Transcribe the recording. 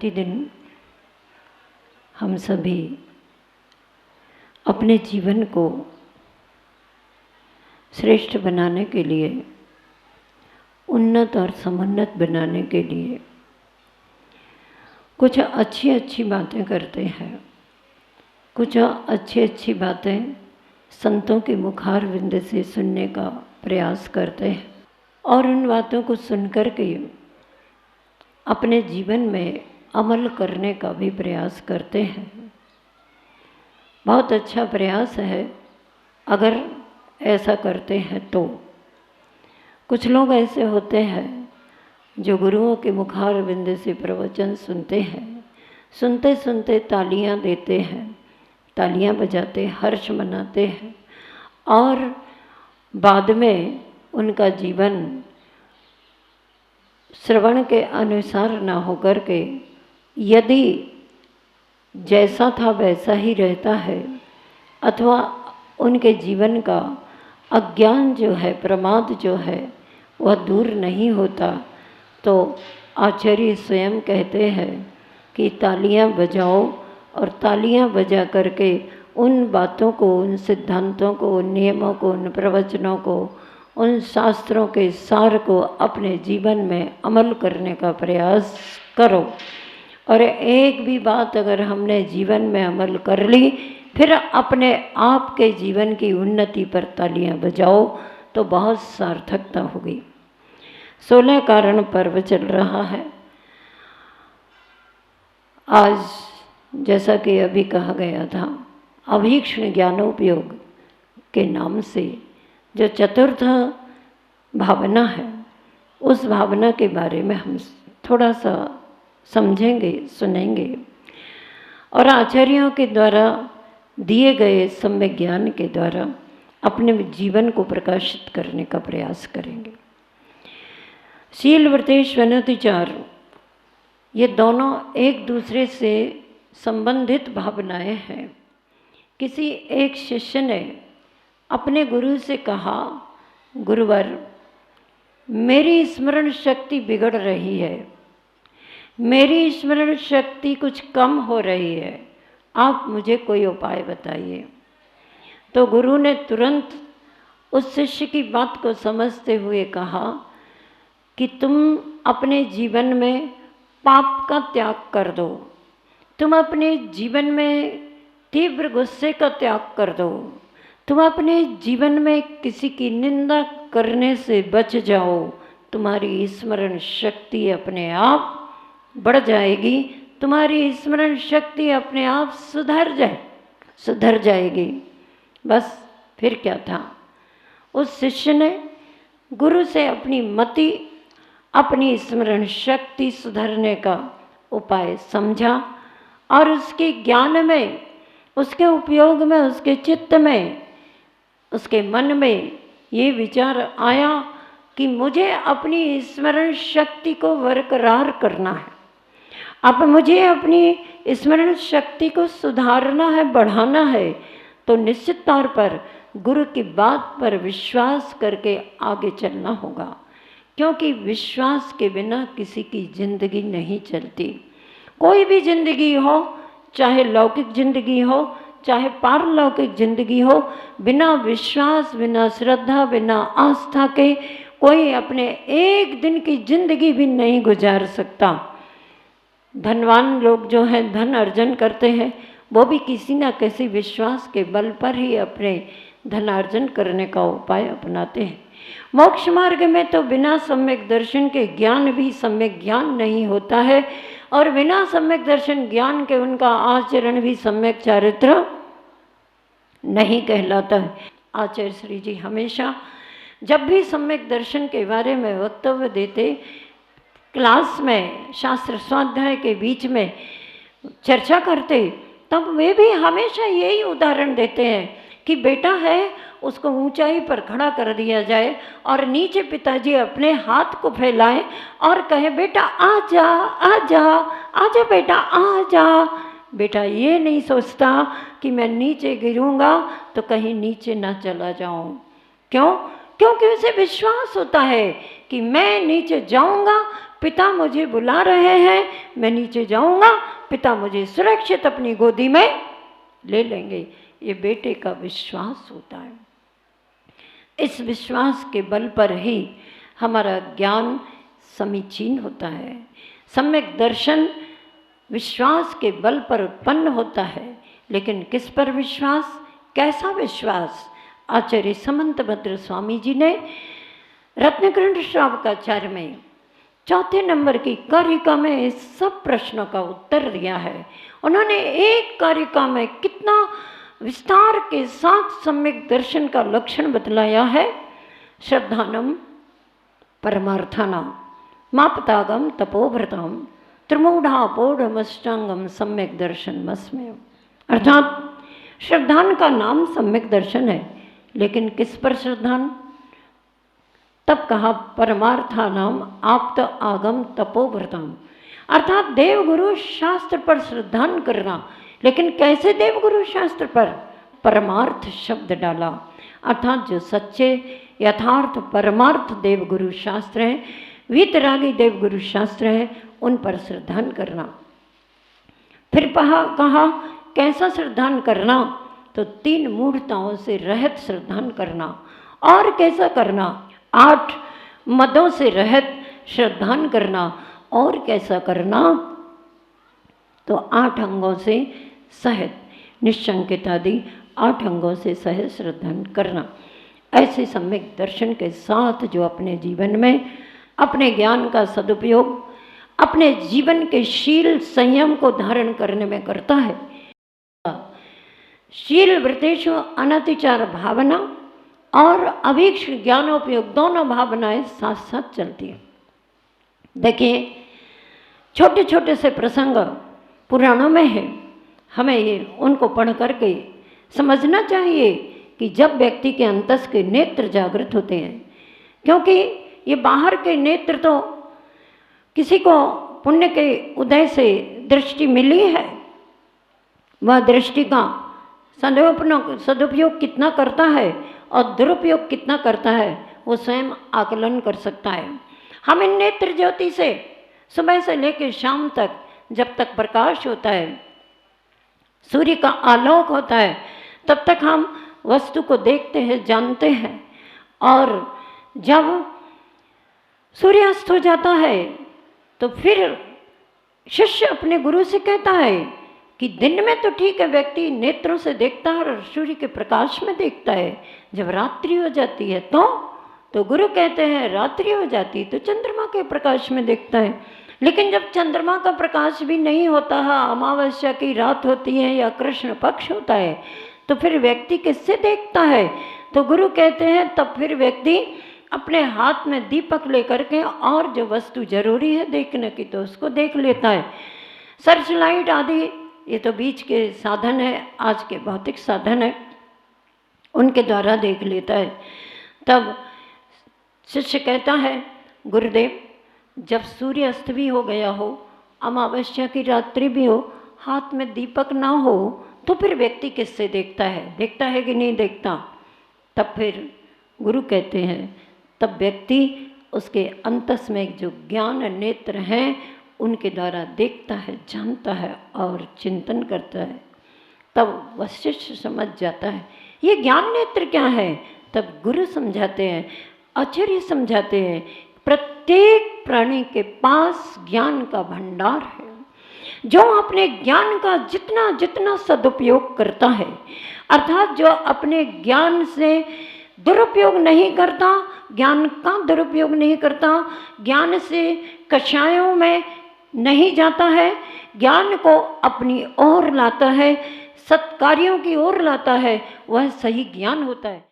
प्रतिदिन हम सभी अपने जीवन को श्रेष्ठ बनाने के लिए, उन्नत और समुन्नत बनाने के लिए कुछ अच्छी अच्छी बातें करते हैं। कुछ अच्छी अच्छी बातें संतों के मुखार विंद से सुनने का प्रयास करते हैं और उन बातों को सुनकर के अपने जीवन में अमल करने का भी प्रयास करते हैं। बहुत अच्छा प्रयास है अगर ऐसा करते हैं तो। कुछ लोग ऐसे होते हैं जो गुरुओं के मुखार विंद से प्रवचन सुनते हैं, सुनते सुनते तालियां देते हैं, तालियां बजाते हर्ष मनाते हैं और बाद में उनका जीवन श्रवण के अनुसार ना होकर के यदि जैसा था वैसा ही रहता है अथवा उनके जीवन का अज्ञान जो है, प्रमाद जो है वह दूर नहीं होता, तो आचार्य स्वयं कहते हैं कि तालियां बजाओ और तालियां बजा करके उन बातों को, उन सिद्धांतों को, उन नियमों को, उन प्रवचनों को, उन शास्त्रों के सार को अपने जीवन में अमल करने का प्रयास करो। और एक भी बात अगर हमने जीवन में अमल कर ली, फिर अपने आप के जीवन की उन्नति पर तालियां बजाओ तो बहुत सार्थकता होगी। 16 कारण पर्व चल रहा है। आज जैसा कि अभी कहा गया था, अभीक्ष्ण ज्ञानोपयोग के नाम से जो चतुर्थ भावना है, उस भावना के बारे में हम थोड़ा सा समझेंगे, सुनेंगे और आचार्यों के द्वारा दिए गए सम्यक ज्ञान के द्वारा अपने जीवन को प्रकाशित करने का प्रयास करेंगे। शील वृत्तेश वनतिचार, ये दोनों एक दूसरे से संबंधित भावनाएं हैं। किसी एक शिष्य ने अपने गुरु से कहा, गुरुवर मेरी स्मरण शक्ति बिगड़ रही है, मेरी स्मरण शक्ति कुछ कम हो रही है, आप मुझे कोई उपाय बताइए। तो गुरु ने तुरंत उस शिष्य की बात को समझते हुए कहा कि तुम अपने जीवन में पाप का त्याग कर दो, तुम अपने जीवन में तीव्र गुस्से का त्याग कर दो, तुम अपने जीवन में किसी की निंदा करने से बच जाओ, तुम्हारी स्मरण शक्ति अपने आप बढ़ जाएगी, तुम्हारी स्मरण शक्ति अपने आप सुधर जाएगी। बस फिर क्या था, उस शिष्य ने गुरु से अपनी मति, अपनी स्मरण शक्ति सुधरने का उपाय समझा और उसके ज्ञान में, उसके उपयोग में, उसके चित्त में, उसके मन में ये विचार आया कि मुझे अपनी स्मरण शक्ति को बरकरार करना है, अब मुझे अपनी स्मरण शक्ति को सुधारना है, बढ़ाना है। तो निश्चित तौर पर गुरु की बात पर विश्वास करके आगे चलना होगा, क्योंकि विश्वास के बिना किसी की जिंदगी नहीं चलती। कोई भी जिंदगी हो, चाहे लौकिक जिंदगी हो, चाहे पारलौकिक जिंदगी हो, बिना विश्वास, बिना श्रद्धा, बिना आस्था के कोई अपने एक दिन की जिंदगी भी नहीं गुजार सकता। धनवान लोग जो हैं, धन अर्जन करते हैं, वो भी किसी न किसी विश्वास के बल पर ही अपने धनार्जन करने का उपाय अपनाते हैं। मोक्ष मार्ग में तो बिना सम्यक दर्शन के ज्ञान भी सम्यक ज्ञान नहीं होता है और बिना सम्यक दर्शन ज्ञान के उनका आचरण भी सम्यक चारित्र नहीं कहलाता है। आचार्य श्री जी हमेशा जब भी सम्यक दर्शन के बारे में वक्तव्य देते, क्लास में शास्त्र स्वाध्याय के बीच में चर्चा करते, तब वे भी हमेशा यही उदाहरण देते हैं कि बेटा है उसको ऊंचाई पर खड़ा कर दिया जाए और नीचे पिताजी अपने हाथ को फैलाएं और कहे बेटा आ जा, आ जा, आ जा बेटा, आ जा। बेटा ये नहीं सोचता कि मैं नीचे गिरूंगा तो कहीं नीचे ना चला जाऊं। क्यों? क्योंकि उसे विश्वास होता है कि मैं नीचे जाऊंगा, पिता मुझे बुला रहे हैं, मैं नीचे जाऊंगा, पिता मुझे सुरक्षित अपनी गोदी में ले लेंगे। ये बेटे का विश्वास होता है। इस विश्वास के बल पर ही हमारा ज्ञान समीचीन होता है। सम्यक दर्शन विश्वास के बल पर उत्पन्न होता है। लेकिन किस पर विश्वास, कैसा विश्वास? आचार्य समंतभद्र स्वामी जी ने रत्नग्रंथ श्रावकाचार्य में 4 नंबर की कारिका में इस सब प्रश्नों का उत्तर दिया है। उन्होंने एक कारिका में कितना विस्तार के साथ सम्यक दर्शन का लक्षण बतलाया है। श्रद्धानम परमार्थानाम मापतागम तपोभृताम त्रिमूढ़ापोढ़मष्टांगम सम्यक दर्शन मस्मेय। अर्थात श्रद्धान का नाम सम्यक दर्शन है, लेकिन किस पर श्रद्धान? तब कहा परमार्थानाम आप्त आगम तपोव्रतम, अर्थात देवगुरु शास्त्र पर श्रद्धान करना। लेकिन कैसे देवगुरु शास्त्र पर? परमार्थ शब्द डाला, अर्थात जो सच्चे यथार्थ परमार्थ देवगुरु शास्त्र हैं, वीतरागी देवगुरु शास्त्र हैं, उन पर श्रद्धान करना। फिर कहा कैसा श्रद्धान करना? तो 3 मूढ़ताओं से रहित श्रद्धान करना। और कैसा करना? 8 मदों से रहित श्रद्धान करना। और कैसा करना? तो 8 अंगों से सहित, निश्चंकित आदि 8 अंगों से सहित श्रद्धान करना। ऐसे सम्यक दर्शन के साथ जो अपने जीवन में अपने ज्ञान का सदुपयोग अपने जीवन के शील संयम को धारण करने में करता है। शील वृत्तेषु अनतिचार भावना और अभीक्ष ज्ञानोपयोग दोनों भावनाएं साथ साथ चलती हैं। देखिए, छोटे छोटे से प्रसंग पुराणों में है, हमें ये उनको पढ़ करके समझना चाहिए कि जब व्यक्ति के अंतस के नेत्र जागृत होते हैं, क्योंकि ये बाहर के नेत्र तो किसी को पुण्य के उदय से दृष्टि मिली है, वह दृष्टि का सदुपयोग कितना करता है और दुरुपयोग कितना करता है, वो स्वयं आकलन कर सकता है। हम इन नेत्र ज्योति से सुबह से लेकर शाम तक, जब तक प्रकाश होता है, सूर्य का आलोक होता है, तब तक हम वस्तु को देखते हैं, जानते हैं। और जब सूर्यास्त हो जाता है तो फिर शिष्य अपने गुरु से कहता है कि दिन में तो ठीक है, व्यक्ति नेत्रों से देखता है और सूर्य के प्रकाश में देखता है, जब रात्रि हो जाती है तो गुरु कहते हैं रात्रि हो जाती तो चंद्रमा के प्रकाश में देखता है। लेकिन जब चंद्रमा का प्रकाश भी नहीं होता है, अमावस्या की रात होती है या कृष्ण पक्ष होता है, तो फिर व्यक्ति किससे देखता है? तो गुरु कहते हैं तब फिर व्यक्ति अपने हाथ में दीपक लेकर के और जो वस्तु जरूरी है देखने की तो उसको देख लेता है। सर्च लाइट आदि ये तो बीच के साधन है, आज के भौतिक साधन है, उनके द्वारा देख लेता है। तब शिष्य कहता है गुरुदेव, जब सूर्य अस्त भी हो गया हो, अमावस्या की रात्रि भी हो, हाथ में दीपक ना हो, तो फिर व्यक्ति किससे देखता है? देखता है कि नहीं देखता? तब फिर गुरु कहते हैं तब व्यक्ति उसके अंतस में जो ज्ञान नेत्र हैं उनके द्वारा देखता है, जानता है और चिंतन करता है। तब वशिष्ठ समझ जाता है ये ज्ञान नेत्र क्या है। तब गुरु समझाते हैं, आचार्य समझाते हैं, प्रत्येक प्राणी के पास ज्ञान का भंडार है। जो अपने ज्ञान का जितना जितना सदुपयोग करता है, अर्थात जो अपने ज्ञान से दुरुपयोग नहीं करता, ज्ञान का दुरुपयोग नहीं करता, ज्ञान से कषायों में नहीं जाता है, ज्ञान को अपनी ओर लाता है, सत्कार्यों की ओर लाता है, वह सही ज्ञान होता है।